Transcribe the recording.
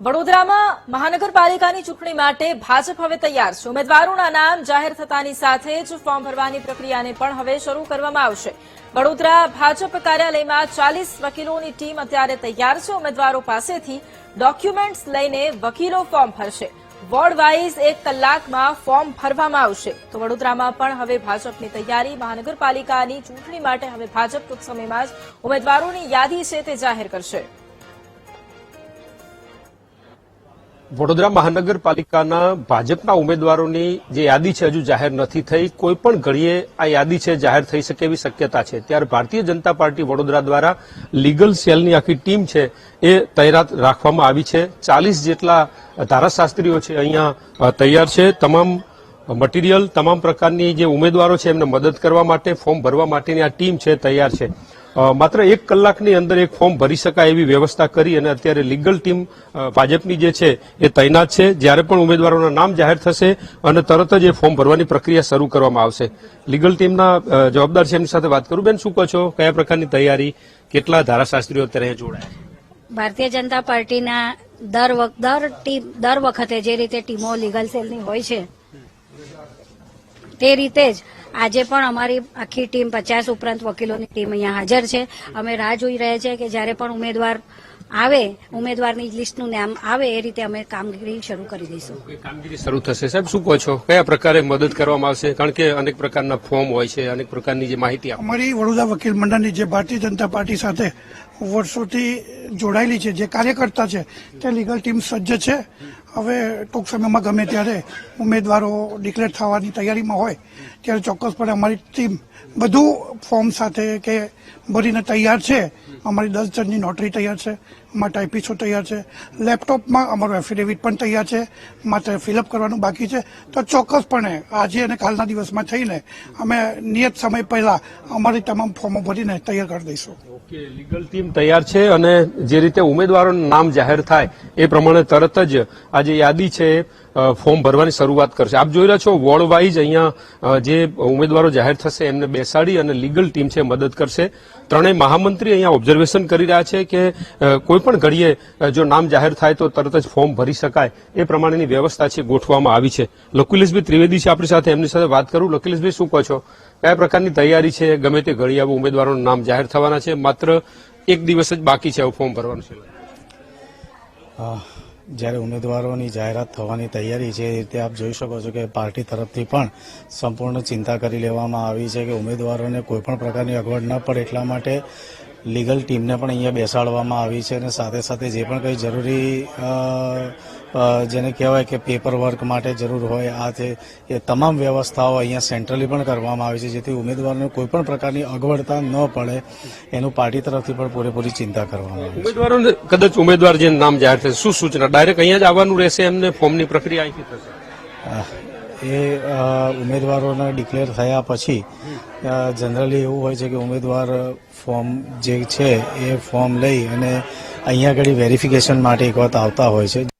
વડોદરામાં મહાનગરપાલિકાની ચૂંટણી માટે ભાજપ હવે તૈયાર છે। ઉમેદવારોના નામ જાહેર થતાની સાથે જ ફોર્મ ભરવાની પ્રક્રિયાને પણ હવે શરૂ કરવામાં આવશે। વડોદરા ભાજપ કાર્યાલયમાં 40 વકીલોની ટીમ અત્યારે તૈયાર છે। ઉમેદવારો પાસેથી ડોક્યુમેન્ટ્સ લઈને વકીલો ફોર્મ ભરશે। વોર્ડ વાઇઝ 1 કલાકમાં ફોર્મ ભરવામાં આવશે। તો વડોદરામાં પણ હવે ભાજપની તૈયારી। મહાનગરપાલિકાની ચૂંટણી માટે હવે ભાજપ ટૂંક સમયમાં જ ઉમેદવારોની યાદી છે તે જાહેર કરશે। વડોદરા મહાનગરપાલિકાના ભાજપના ઉમેદવારોની જે યાદી છે હજુ જાહેર નથી થઈ। કોઈપણ ઘડીએ આ યાદી છે જાહેર થઈ શકે એવી શક્યતા છે। ત્યારે ભારતીય જનતા પાર્ટી વડોદરા દ્વારા લીગલ સેલની આખી ટીમ છે એ તૈયાર રાખવામાં આવી છે। 40 જેટલા ધારાશાસ્ત્રીઓ છે અહીંયા તૈયાર છે। તમામ મટીરીયલ, તમામ પ્રકારની જે ઉમેદવારો છે એમને મદદ કરવા માટે, ફોર્મ ભરવા માટેની આ ટીમ છે તૈયાર છે। માત્ર 1 કલાકની અંદર એક ફોર્મ ભરી શકાય એવી વ્યવસ્થા કરી અને અત્યારે લીગલ ટીમ ભાજપની જે છે એ તૈનાત છે। જ્યારે પણ ઉમેદવારોના નામ જાહેર થશે અને તરત જ એ ફોર્મ ભરવાની પ્રક્રિયા શરૂ કરવામાં આવશે। લીગલ ટીમના જવાબદાર છે એમની સાથે વાત કરું। બેન, શું કહો છો, કયા પ્રકારની તૈયારી, કેટલા ધારાશાસ્ત્રીઓ અત્યારે જોડાયા? ભારતીય જનતા પાર્ટીના દર વખતે જે રીતે ટીમો લીગલ સેલની હોય છે તે રીતે જ આજે પણ અમારી આખી ટીમ 50 ઉપરાંત વકીલોની ટીમ અહીંયા હાજર છે। અમે રાહ જોઈ રહ્યા છીએ કે જ્યારે પણ ઉમેદવાર આવે, ઉમેદવારની લિસ્ટનું નામ આવે એ રીતે અમે કામગીરી શરૂ કરી દઈશું। કામગીરી શરૂ થશે। સાહેબ, શું કહો છો, કયા પ્રકારે મદદ કરવામાં આવશે? કારણ કે અનેક પ્રકારના ફોર્મ હોય છે, અનેક પ્રકારની જે માહિતી અમારી વડોદરા વકીલ મંડળની જે ભારતીય જનતા પાર્ટી સાથે વર્ષોથી જોડાયેલી છે, જે કાર્યકર્તા છે, તે લીગલ ટીમ સજ્જ છે। હવે ટૂંક સમયમાં ગમે ત્યારે ઉમેદવારો ડિક્લેર થવાની તૈયારીમાં હોય ત્યારે ચોક્કસપણે અમારી ટીમ બધું ફોર્મ સાથે કે ભરીને તૈયાર છે। અમારી 10 જણની નોટરી તૈયાર છે, અમારા ટાઈપિસ્ટો તૈયાર છે, લેપટોપમાં અમારું એફિડેવિટ પણ તૈયાર છે, માત્ર ફિલઅપ કરવાનું બાકી છે। તો ચોક્કસપણે આજે અને કાલના દિવસમાં થઈને અમે નિયત સમય પહેલા અમારી તમામ ફોર્મો ભરીને તૈયાર કરી દઈશું। ઓકે, લીગલ ટીમ તૈયાર છે અને જે રીતે ઉમેદવારોનું નામ જાહેર થાય એ પ્રમાણે તરત જ આ જે યાદી છે ફોર્મ ભરવાની શરૂઆત કરશે। આપ જોઈ રહ્યા છો, વોર્ડ વાઇઝ અહીંયા જે ઉમેદવારો જાહેર થશે એમને બેસાડી અને લીગલ ટીમ છે મદદ કરશે। ત્રણેય મહામંત્રી અહીંયા ઓબ્ઝર્વેશન કરી રહ્યા છે કે કોઈપણ ઘડીએ જો નામ જાહેર થાય તો તરત જ ફોર્મ ભરી શકાય એ પ્રમાણેની વ્યવસ્થા છે ગોઠવવામાં આવી છે। લકુલેશભાઈ ત્રિવેદી છે આપણી સાથે, એમની સાથે વાત કરું। લકુલેશભાઈ, શું કહો છો, કયા પ્રકારની તૈયારી છે? ગમે તે ઘડીએ આવું ઉમેદવારોનું નામ જાહેર થવાના છે, માત્ર 1 દિવસ જ બાકી છે આવું ફોર્મ ભરવાનું છે। જ્યારે ઉમેદવારોની જાહેરાત થવાની તૈયારી છે એ રીતે આપ જોઈ શકો છો કે પાર્ટી તરફથી પણ સંપૂર્ણ ચિંતા કરી લેવામાં આવી છે કે ઉમેદવારોને કોઈપણ પ્રકારની અગવડ ન પડે એટલા માટે લીગલ ટીમને પણ અહીંયા બેસાડવામાં આવી છે અને સાથે સાથે જે પણ કંઈ જરૂરી જેને કહેવાય કે પેપર વર્ક માટે જરૂર હોય આ છે એ તમામ વ્યવસ્થાઓ અહીંયા સેન્ટ્રલી પણ કરવામાં આવી છે, જેથી ઉમેદવારોને કોઈપણ પ્રકારની અગવડતા ન પડે એનું પાર્ટી તરફથી પણ પૂરેપૂરી ચિંતા કરવામાં આવી છે। ઉમેદવારોને કદાચ ઉમેદવાર જે નામ જાહેર થશે, શું સૂચના? ડાયરેક્ટ અહીંયા જ આવવાનું રહેશે એમને? ફોર્મની પ્રક્રિયા અહીંથી થશે? એ ઉમેદવારોને ડિક્લેર થયા પછી જનરલી એવું હોય છે કે ઉમેદવાર ફોર્મ જે છે એ ફોર્મ લઈ અને અહીંયા આગળ વેરિફિકેશન માટે એક વખત આવતા હોય છે।